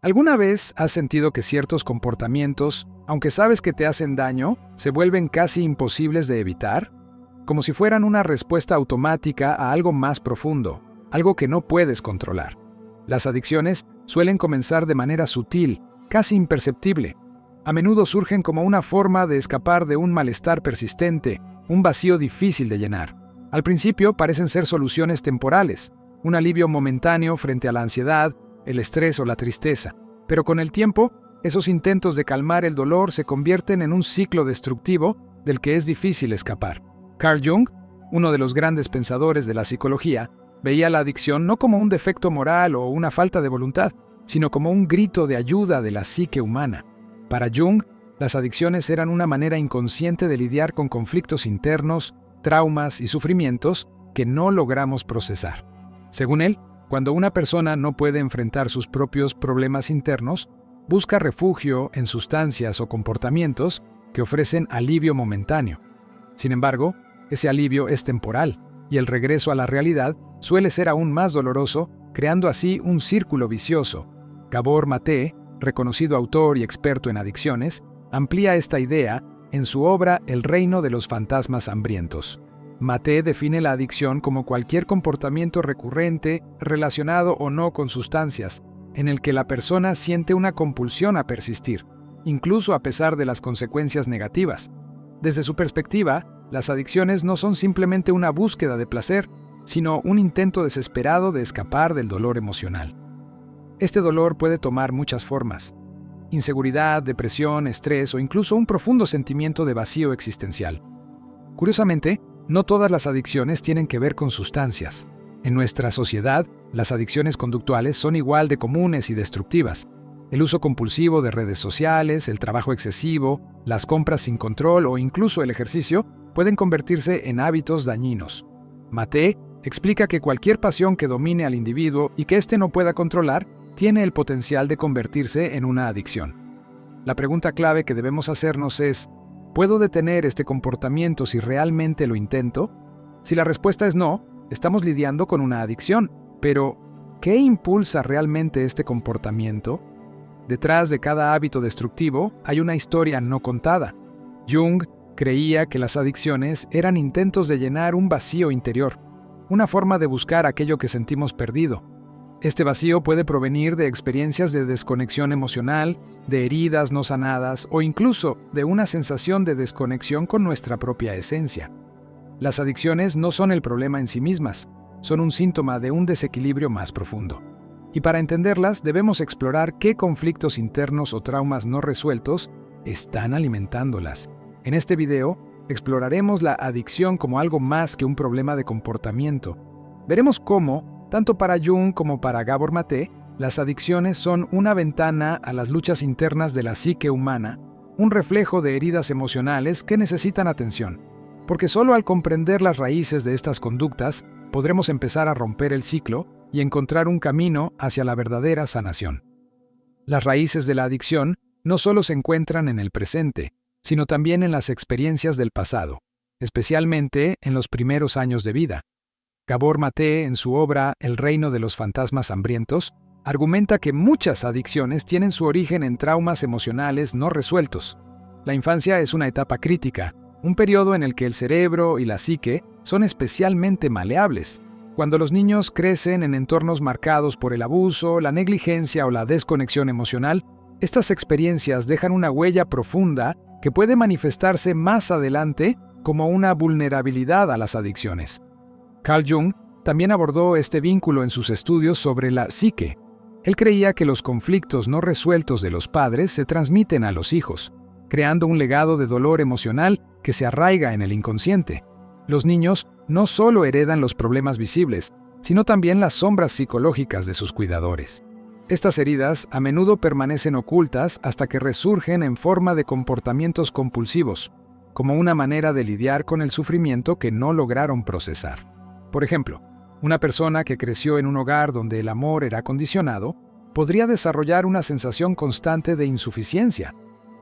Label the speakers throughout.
Speaker 1: ¿Alguna vez has sentido que ciertos comportamientos, aunque sabes que te hacen daño, se vuelven casi imposibles de evitar? Como si fueran una respuesta automática a algo más profundo, algo que no puedes controlar. Las adicciones suelen comenzar de manera sutil, casi imperceptible. A menudo surgen como una forma de escapar de un malestar persistente, un vacío difícil de llenar. Al principio parecen ser soluciones temporales, un alivio momentáneo frente a la ansiedad, el estrés o la tristeza. Pero con el tiempo, esos intentos de calmar el dolor se convierten en un ciclo destructivo del que es difícil escapar. Carl Jung, uno de los grandes pensadores de la psicología, veía la adicción no como un defecto moral o una falta de voluntad, sino como un grito de ayuda de la psique humana. Para Jung, las adicciones eran una manera inconsciente de lidiar con conflictos internos, traumas y sufrimientos que no logramos procesar. Según él, cuando una persona no puede enfrentar sus propios problemas internos, busca refugio en sustancias o comportamientos que ofrecen alivio momentáneo. Sin embargo, ese alivio es temporal, y el regreso a la realidad suele ser aún más doloroso, creando así un círculo vicioso. Gabor Maté, reconocido autor y experto en adicciones, amplía esta idea en su obra El reino de los fantasmas hambrientos. Maté define la adicción como cualquier comportamiento recurrente, relacionado o no con sustancias, en el que la persona siente una compulsión a persistir, incluso a pesar de las consecuencias negativas. Desde su perspectiva, las adicciones no son simplemente una búsqueda de placer, sino un intento desesperado de escapar del dolor emocional. Este dolor puede tomar muchas formas: inseguridad, depresión, estrés o incluso un profundo sentimiento de vacío existencial. Curiosamente, no todas las adicciones tienen que ver con sustancias. En nuestra sociedad, las adicciones conductuales son igual de comunes y destructivas. El uso compulsivo de redes sociales, el trabajo excesivo, las compras sin control o incluso el ejercicio pueden convertirse en hábitos dañinos. Maté explica que cualquier pasión que domine al individuo y que éste no pueda controlar tiene el potencial de convertirse en una adicción. La pregunta clave que debemos hacernos es: ¿puedo detener este comportamiento si realmente lo intento? Si la respuesta es no, estamos lidiando con una adicción. Pero, ¿qué impulsa realmente este comportamiento? Detrás de cada hábito destructivo hay una historia no contada. Jung creía que las adicciones eran intentos de llenar un vacío interior, una forma de buscar aquello que sentimos perdido. Este vacío puede provenir de experiencias de desconexión emocional, de heridas no sanadas o incluso de una sensación de desconexión con nuestra propia esencia. Las adicciones no son el problema en sí mismas, son un síntoma de un desequilibrio más profundo. Y para entenderlas debemos explorar qué conflictos internos o traumas no resueltos están alimentándolas. En este video exploraremos la adicción como algo más que un problema de comportamiento. Veremos cómo, tanto para Jung como para Gabor Maté, las adicciones son una ventana a las luchas internas de la psique humana, un reflejo de heridas emocionales que necesitan atención. Porque solo al comprender las raíces de estas conductas, podremos empezar a romper el ciclo y encontrar un camino hacia la verdadera sanación. Las raíces de la adicción no solo se encuentran en el presente, sino también en las experiencias del pasado, especialmente en los primeros años de vida. Gabor Maté, en su obra El reino de los fantasmas hambrientos, argumenta que muchas adicciones tienen su origen en traumas emocionales no resueltos. La infancia es una etapa crítica, un periodo en el que el cerebro y la psique son especialmente maleables. Cuando los niños crecen en entornos marcados por el abuso, la negligencia o la desconexión emocional, estas experiencias dejan una huella profunda que puede manifestarse más adelante como una vulnerabilidad a las adicciones. Carl Jung también abordó este vínculo en sus estudios sobre la psique. Él creía que los conflictos no resueltos de los padres se transmiten a los hijos, creando un legado de dolor emocional que se arraiga en el inconsciente. Los niños no solo heredan los problemas visibles, sino también las sombras psicológicas de sus cuidadores. Estas heridas a menudo permanecen ocultas hasta que resurgen en forma de comportamientos compulsivos, como una manera de lidiar con el sufrimiento que no lograron procesar. Por ejemplo, una persona que creció en un hogar donde el amor era condicionado podría desarrollar una sensación constante de insuficiencia.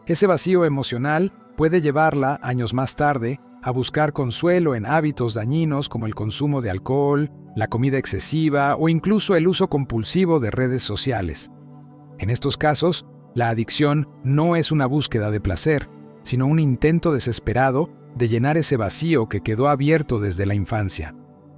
Speaker 1: Ese vacío emocional puede llevarla, años más tarde, a buscar consuelo en hábitos dañinos como el consumo de alcohol, la comida excesiva o incluso el uso compulsivo de redes sociales. En estos casos, la adicción no es una búsqueda de placer, sino un intento desesperado de llenar ese vacío que quedó abierto desde la infancia.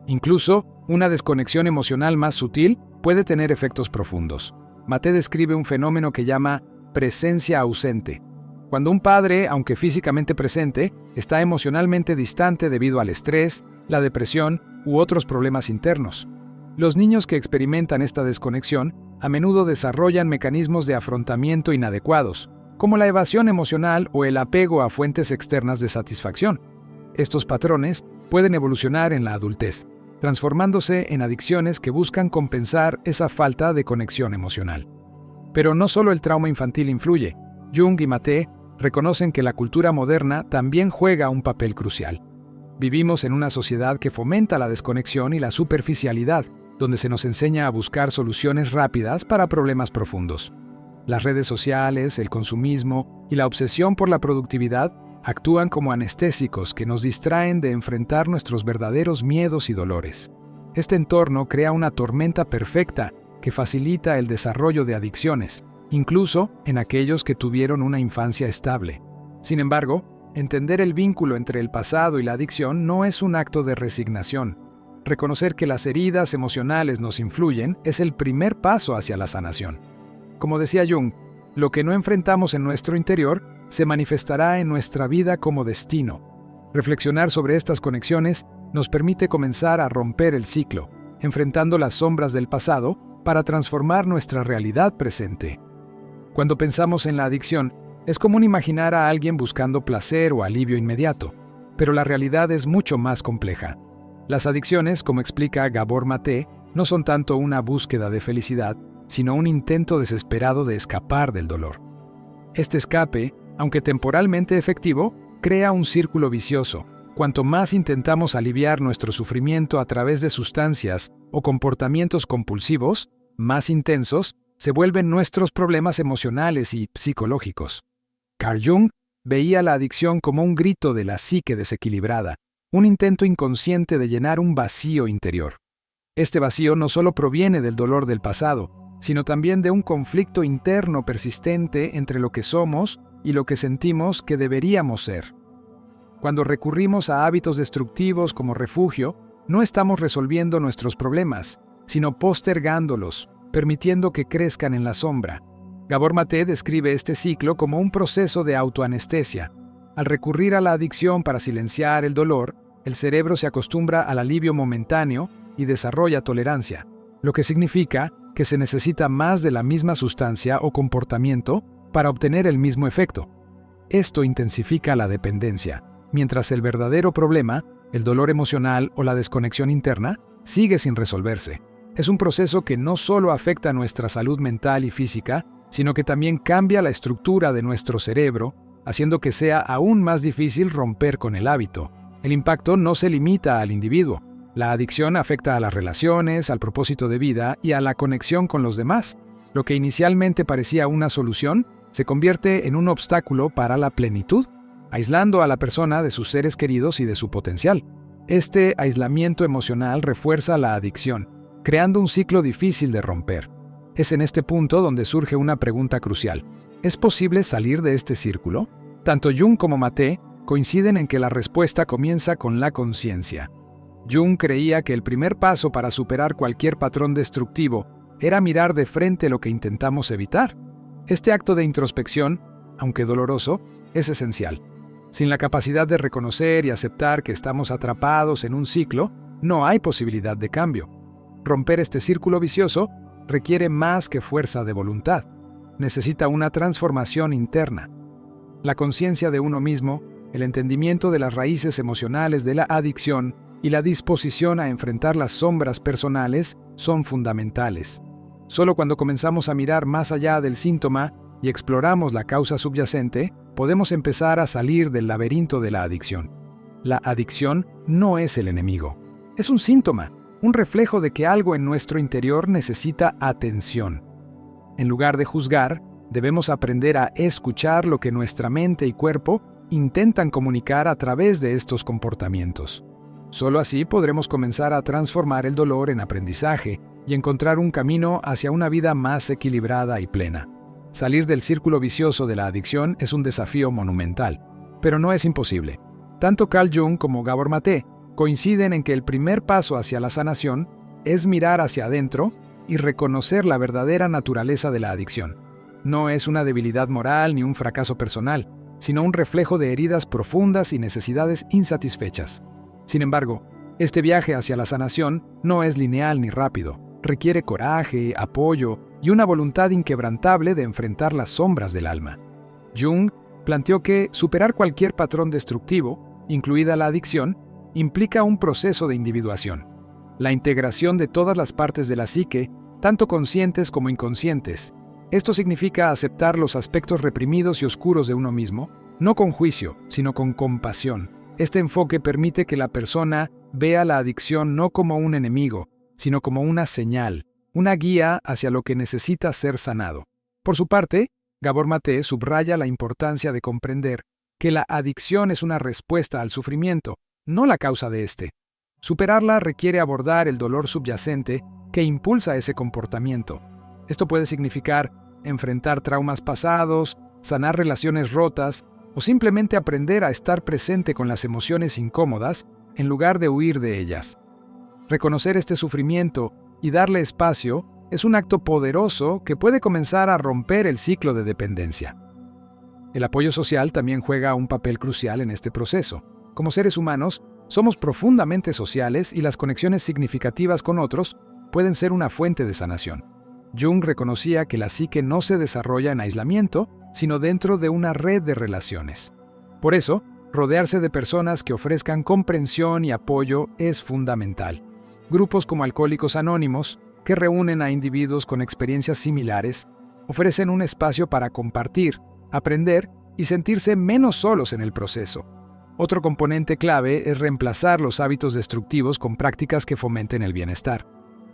Speaker 1: Incluso, una desconexión emocional más sutil puede tener efectos profundos. Maté describe un fenómeno que llama presencia ausente. Cuando un padre, aunque físicamente presente, está emocionalmente distante debido al estrés, la depresión u otros problemas internos. Los niños que experimentan esta desconexión a menudo desarrollan mecanismos de afrontamiento inadecuados, como la evasión emocional o el apego a fuentes externas de satisfacción. Estos patrones pueden evolucionar en la adultez, transformándose en adicciones que buscan compensar esa falta de conexión emocional. Pero no solo el trauma infantil influye. Jung y Maté reconocen que la cultura moderna también juega un papel crucial. Vivimos en una sociedad que fomenta la desconexión y la superficialidad, donde se nos enseña a buscar soluciones rápidas para problemas profundos. Las redes sociales, el consumismo y la obsesión por la productividad actúan como anestésicos que nos distraen de enfrentar nuestros verdaderos miedos y dolores. Este entorno crea una tormenta perfecta que facilita el desarrollo de adicciones, incluso en aquellos que tuvieron una infancia estable. Sin embargo, entender el vínculo entre el pasado y la adicción no es un acto de resignación. Reconocer que las heridas emocionales nos influyen es el primer paso hacia la sanación. Como decía Jung, lo que no enfrentamos en nuestro interior se manifestará en nuestra vida como destino. Reflexionar sobre estas conexiones nos permite comenzar a romper el ciclo, enfrentando las sombras del pasado para transformar nuestra realidad presente. Cuando pensamos en la adicción, es común imaginar a alguien buscando placer o alivio inmediato, pero la realidad es mucho más compleja. Las adicciones, como explica Gabor Maté, no son tanto una búsqueda de felicidad, sino un intento desesperado de escapar del dolor. Este escape, aunque temporalmente efectivo, crea un círculo vicioso. Cuanto más intentamos aliviar nuestro sufrimiento a través de sustancias o comportamientos compulsivos, más intensos se vuelven nuestros problemas emocionales y psicológicos. Carl Jung veía la adicción como un grito de la psique desequilibrada, un intento inconsciente de llenar un vacío interior. Este vacío no solo proviene del dolor del pasado, sino también de un conflicto interno persistente entre lo que somos y lo que sentimos que deberíamos ser. Cuando recurrimos a hábitos destructivos como refugio, no estamos resolviendo nuestros problemas, sino postergándolos, permitiendo que crezcan en la sombra. Gabor Maté describe este ciclo como un proceso de autoanestesia. Al recurrir a la adicción para silenciar el dolor, el cerebro se acostumbra al alivio momentáneo y desarrolla tolerancia, lo que significa que se necesita más de la misma sustancia o comportamiento para obtener el mismo efecto. Esto intensifica la dependencia, mientras el verdadero problema, el dolor emocional o la desconexión interna, sigue sin resolverse. Es un proceso que no solo afecta nuestra salud mental y física, sino que también cambia la estructura de nuestro cerebro, haciendo que sea aún más difícil romper con el hábito. El impacto no se limita al individuo. La adicción afecta a las relaciones, al propósito de vida y a la conexión con los demás. Lo que inicialmente parecía una solución se convierte en un obstáculo para la plenitud, aislando a la persona de sus seres queridos y de su potencial. Este aislamiento emocional refuerza la adicción, creando un ciclo difícil de romper. Es en este punto donde surge una pregunta crucial. ¿Es posible salir de este círculo? Tanto Jung como Maté coinciden en que la respuesta comienza con la conciencia. Jung creía que el primer paso para superar cualquier patrón destructivo era mirar de frente lo que intentamos evitar. Este acto de introspección, aunque doloroso, es esencial. Sin la capacidad de reconocer y aceptar que estamos atrapados en un ciclo, no hay posibilidad de cambio. Romper este círculo vicioso requiere más que fuerza de voluntad. Necesita una transformación interna. La conciencia de uno mismo, el entendimiento de las raíces emocionales de la adicción y la disposición a enfrentar las sombras personales son fundamentales. Solo cuando comenzamos a mirar más allá del síntoma y exploramos la causa subyacente, podemos empezar a salir del laberinto de la adicción. La adicción no es el enemigo. Es un síntoma, un reflejo de que algo en nuestro interior necesita atención. En lugar de juzgar, debemos aprender a escuchar lo que nuestra mente y cuerpo intentan comunicar a través de estos comportamientos. Solo así podremos comenzar a transformar el dolor en aprendizaje y encontrar un camino hacia una vida más equilibrada y plena. Salir del círculo vicioso de la adicción es un desafío monumental, pero no es imposible. Tanto Carl Jung como Gabor Maté coinciden en que el primer paso hacia la sanación es mirar hacia adentro y reconocer la verdadera naturaleza de la adicción. No es una debilidad moral ni un fracaso personal, sino un reflejo de heridas profundas y necesidades insatisfechas. Sin embargo, este viaje hacia la sanación no es lineal ni rápido. Requiere coraje, apoyo y una voluntad inquebrantable de enfrentar las sombras del alma. Jung planteó que superar cualquier patrón destructivo, incluida la adicción, implica un proceso de individuación. La integración de todas las partes de la psique, tanto conscientes como inconscientes. Esto significa aceptar los aspectos reprimidos y oscuros de uno mismo, no con juicio, sino con compasión. Este enfoque permite que la persona vea la adicción no como un enemigo, sino como una señal, una guía hacia lo que necesita ser sanado. Por su parte, Gabor Maté subraya la importancia de comprender que la adicción es una respuesta al sufrimiento, no la causa de este. Superarla requiere abordar el dolor subyacente que impulsa ese comportamiento. Esto puede significar enfrentar traumas pasados, sanar relaciones rotas o simplemente aprender a estar presente con las emociones incómodas en lugar de huir de ellas. Reconocer este sufrimiento y darle espacio es un acto poderoso que puede comenzar a romper el ciclo de dependencia. El apoyo social también juega un papel crucial en este proceso. Como seres humanos, somos profundamente sociales y las conexiones significativas con otros pueden ser una fuente de sanación. Jung reconocía que la psique no se desarrolla en aislamiento, sino dentro de una red de relaciones. Por eso, rodearse de personas que ofrezcan comprensión y apoyo es fundamental. Grupos como Alcohólicos Anónimos, que reúnen a individuos con experiencias similares, ofrecen un espacio para compartir, aprender y sentirse menos solos en el proceso. Otro componente clave es reemplazar los hábitos destructivos con prácticas que fomenten el bienestar.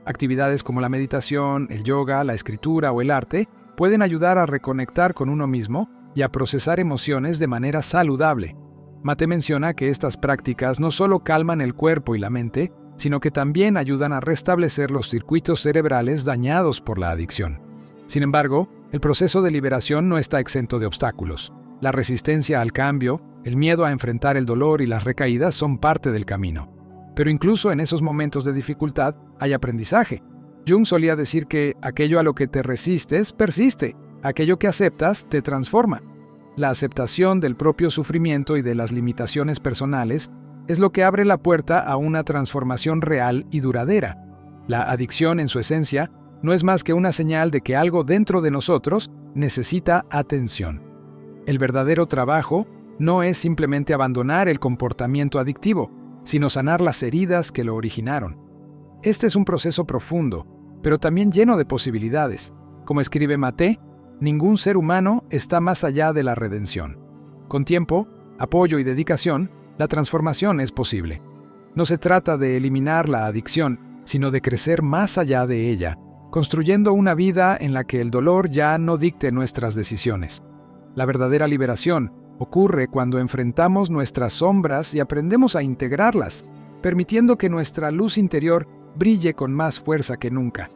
Speaker 1: Actividades como la meditación, el yoga, la escritura o el arte pueden ayudar a reconectar con uno mismo y a procesar emociones de manera saludable. Maté menciona que estas prácticas no solo calman el cuerpo y la mente, sino que también ayudan a restablecer los circuitos cerebrales dañados por la adicción. Sin embargo, el proceso de liberación no está exento de obstáculos. La resistencia al cambio, el miedo a enfrentar el dolor y las recaídas son parte del camino. Pero incluso en esos momentos de dificultad hay aprendizaje. Jung solía decir que aquello a lo que te resistes persiste, aquello que aceptas te transforma. La aceptación del propio sufrimiento y de las limitaciones personales es lo que abre la puerta a una transformación real y duradera. La adicción, en su esencia, no es más que una señal de que algo dentro de nosotros necesita atención. El verdadero trabajo no es simplemente abandonar el comportamiento adictivo, sino sanar las heridas que lo originaron. Este es un proceso profundo, pero también lleno de posibilidades. Como escribe Maté, ningún ser humano está más allá de la redención. Con tiempo, apoyo y dedicación, la transformación es posible. No se trata de eliminar la adicción, sino de crecer más allá de ella, construyendo una vida en la que el dolor ya no dicte nuestras decisiones. La verdadera liberación ocurre cuando enfrentamos nuestras sombras y aprendemos a integrarlas, permitiendo que nuestra luz interior brille con más fuerza que nunca.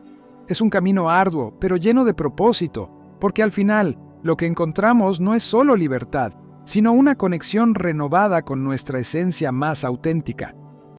Speaker 1: Es un camino arduo, pero lleno de propósito, porque al final lo que encontramos no es solo libertad, sino una conexión renovada con nuestra esencia más auténtica.